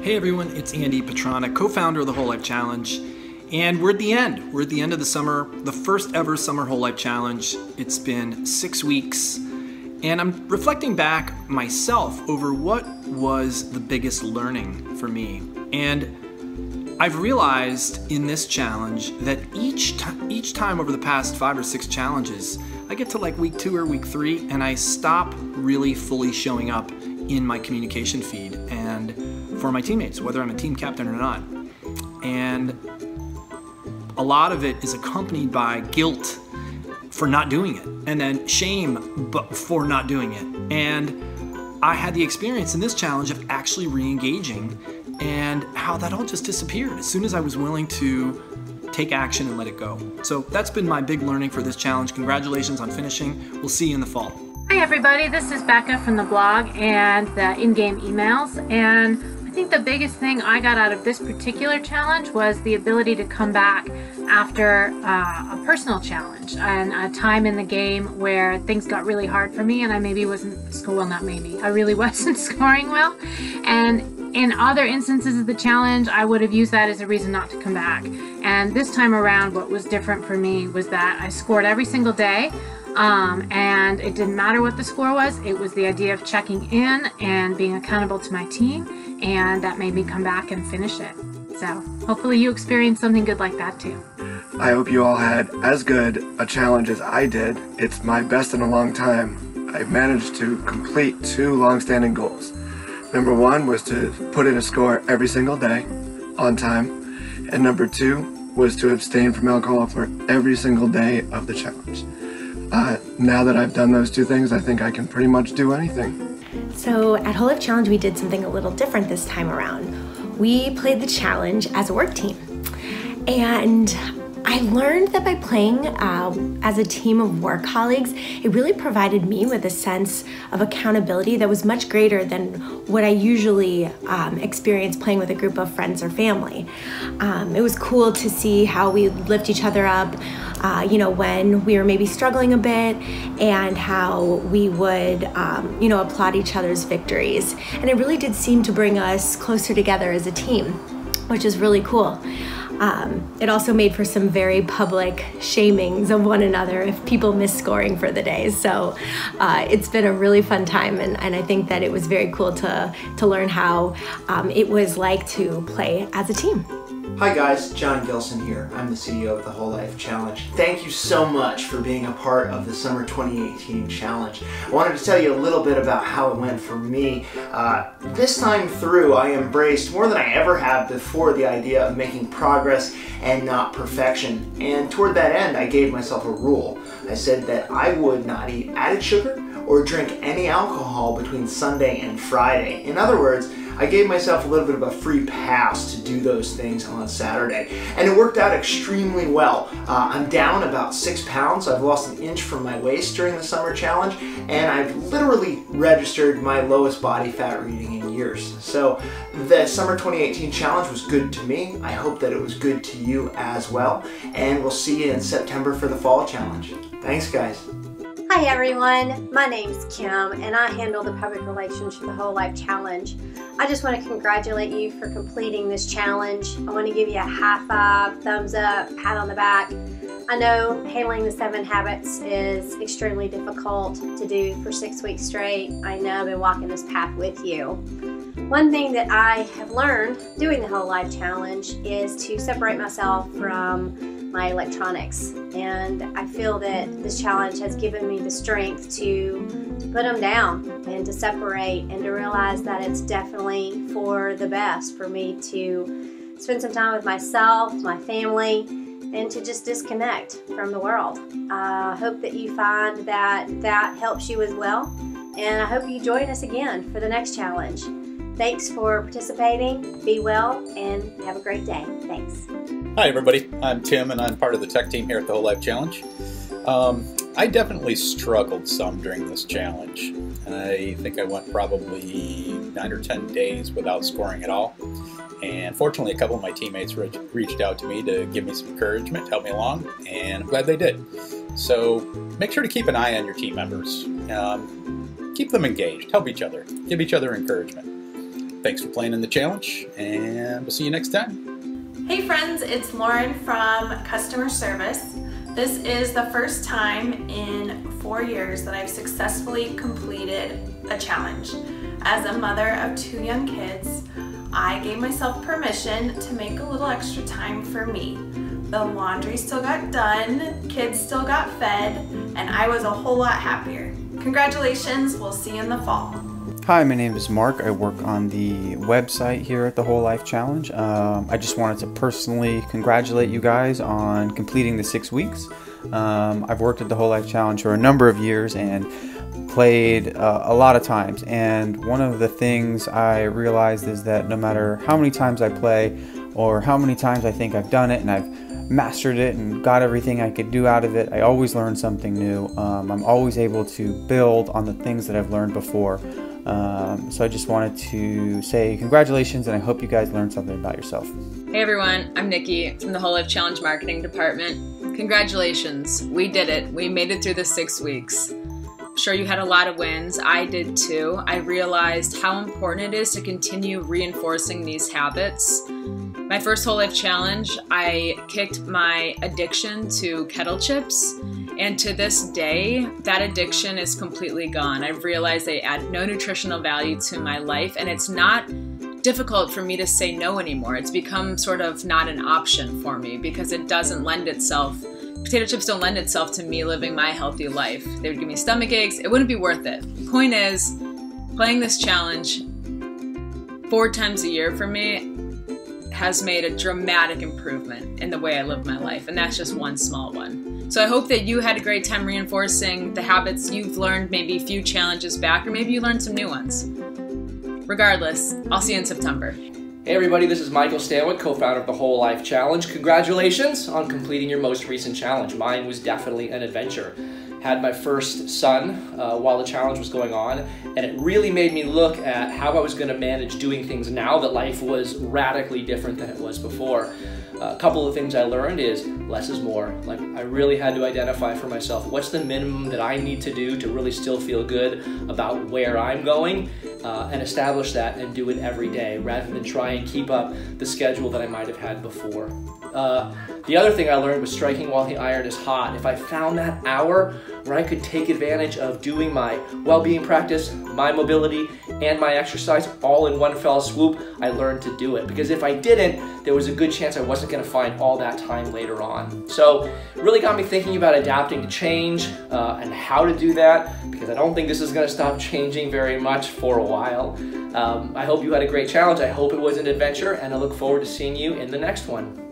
Hey everyone, it's Andy Petrana, co-founder of the Whole Life Challenge, and we're at the end. We're at the end of the summer, the first ever Summer Whole Life Challenge. It's been 6 weeks, and I'm reflecting back myself over what was the biggest learning for me. And I've realized in this challenge that each time over the past 5 or 6 challenges, I get to like week 2 or week 3, and I stop really fully showing up in my communication feed and for my teammates, whether I'm a team captain or not. And a lot of it is accompanied by guilt for not doing it, and then shame for not doing it. And I had the experience in this challenge of actually re-engaging, and how that all just disappeared as soon as I was willing to take action and let it go. So that's been my big learning for this challenge. Congratulations on finishing. We'll see you in the fall. Hi everybody, this is Becca from the blog and the in-game emails, and I think the biggest thing I got out of this particular challenge was the ability to come back after a personal challenge and a time in the game where things got really hard for me and I maybe wasn't, well not maybe, I really wasn't scoring well. And in other instances of the challenge, I would have used that as a reason not to come back. And this time around, what was different for me was that I scored every single day. And it didn't matter what the score was. It was the idea of checking in and being accountable to my team, and that made me come back and finish it. So hopefully you experienced something good like that too. I hope you all had as good a challenge as I did. It's my best in a long time. I managed to complete 2 long-standing goals. Number 1 was to put in a score every single day on time, and number 2 was to abstain from alcohol for every single day of the challenge. Now that I've done those 2 things, I think I can pretty much do anything. So at Whole Life Challenge, we did something a little different this time around. We played the challenge as a work team. And I learned that by playing as a team of work colleagues, it really provided me with a sense of accountability that was much greater than what I usually experience playing with a group of friends or family. It was cool to see how we lift each other up, when we were maybe struggling a bit, and how we would, applaud each other's victories. And it really did seem to bring us closer together as a team, which is really cool. It also made for some very public shamings of one another if people missed scoring for the day. So it's been a really fun time, and I think that it was very cool to learn how it was like to play as a team. Hi guys, John Gilson here. I'm the CEO of the Whole Life Challenge. Thank you so much for being a part of the Summer 2018 Challenge. I wanted to tell you a little bit about how it went for me. This time through, I embraced more than I ever have before the idea of making progress and not perfection. And toward that end, I gave myself a rule. I said that I would not eat added sugar or drink any alcohol between Sunday and Friday. In other words, I gave myself a little bit of a free pass to do those things on Saturday, and it worked out extremely well. I'm down about 6 pounds. I've lost an inch from my waist during the summer challenge, and I've literally registered my lowest body fat reading in years. So the Summer 2018 Challenge was good to me. I hope that it was good to you as well, and we'll see you in September for the Fall Challenge. Thanks, guys. Hi everyone, my name's Kim and I handle the public relations for the Whole Life Challenge. I just want to congratulate you for completing this challenge. I want to give you a high five, thumbs up, pat on the back. I know handling the 7 habits is extremely difficult to do for 6 weeks straight. I know I've been walking this path with you. One thing that I have learned doing the Whole Life Challenge is to separate myself from my electronics, and I feel that this challenge has given me the strength to put them down and to separate and to realize that it's definitely for the best for me to spend some time with myself, my family, and to just disconnect from the world. I hope that you find that that helps you as well, and I hope you join us again for the next challenge. Thanks for participating, be well, and have a great day. Thanks. Hi everybody, I'm Tim and I'm part of the tech team here at the Whole Life Challenge. I definitely struggled some during this challenge. I think I went probably 9 or 10 days without scoring at all. And fortunately, a couple of my teammates reached out to me to give me some encouragement, help me along, and I'm glad they did. So make sure to keep an eye on your team members. Keep them engaged, help each other, give each other encouragement. Thanks for playing in the challenge, and we'll see you next time. Hey friends, it's Lauren from customer service. This is the first time in 4 years that I've successfully completed a challenge. As a mother of 2 young kids, I gave myself permission to make a little extra time for me. The laundry still got done, kids still got fed, and I was a whole lot happier. Congratulations, we'll see you in the fall. Hi, my name is Mark. I work on the website here at the Whole Life Challenge. I just wanted to personally congratulate you guys on completing the 6 weeks. I've worked at the Whole Life Challenge for a number of years and played a lot of times. And one of the things I realized is that no matter how many times I play or how many times I think I've done it and I've mastered it and got everything I could do out of it, I always learn something new. I'm always able to build on the things that I've learned before. So I just wanted to say congratulations, and I hope you guys learned something about yourself. Hey everyone, I'm Nikki from the Whole Life Challenge Marketing Department. Congratulations, we did it. We made it through the 6 weeks. I'm sure you had a lot of wins. I did too. I realized how important it is to continue reinforcing these habits. My first Whole Life Challenge, I kicked my addiction to kettle chips. And to this day, that addiction is completely gone. I've realized they add no nutritional value to my life, and it's not difficult for me to say no anymore. It's become sort of not an option for me because it doesn't lend itself, potato chips don't lend itself to me living my healthy life. They would give me stomach aches. It wouldn't be worth it. The point is, playing this challenge 4 times a year for me has made a dramatic improvement in the way I live my life, and that's just one small one. So I hope that you had a great time reinforcing the habits you've learned maybe a few challenges back, or maybe you learned some new ones. Regardless, I'll see you in September. Hey everybody, this is Michael Stanwyck, co-founder of the Whole Life Challenge. Congratulations on completing your most recent challenge. Mine was definitely an adventure. Had my first son while the challenge was going on, and it really made me look at how I was going to manage doing things now that life was radically different than it was before. A couple of things I learned is less is more. Like, I really had to identify for myself what's the minimum that I need to do to really still feel good about where I'm going, and establish that and do it every day rather than try and keep up the schedule that I might have had before. The other thing I learned was striking while the iron is hot. If I found that hour where I could take advantage of doing my well-being practice, my mobility, and my exercise all in one fell swoop, I learned to do it. Because if I didn't, there was a good chance I wasn't going to find all that time later on. So it really got me thinking about adapting to change and how to do that, because I don't think this is going to stop changing very much for a while. I hope you had a great challenge. I hope it was an adventure, and I look forward to seeing you in the next one.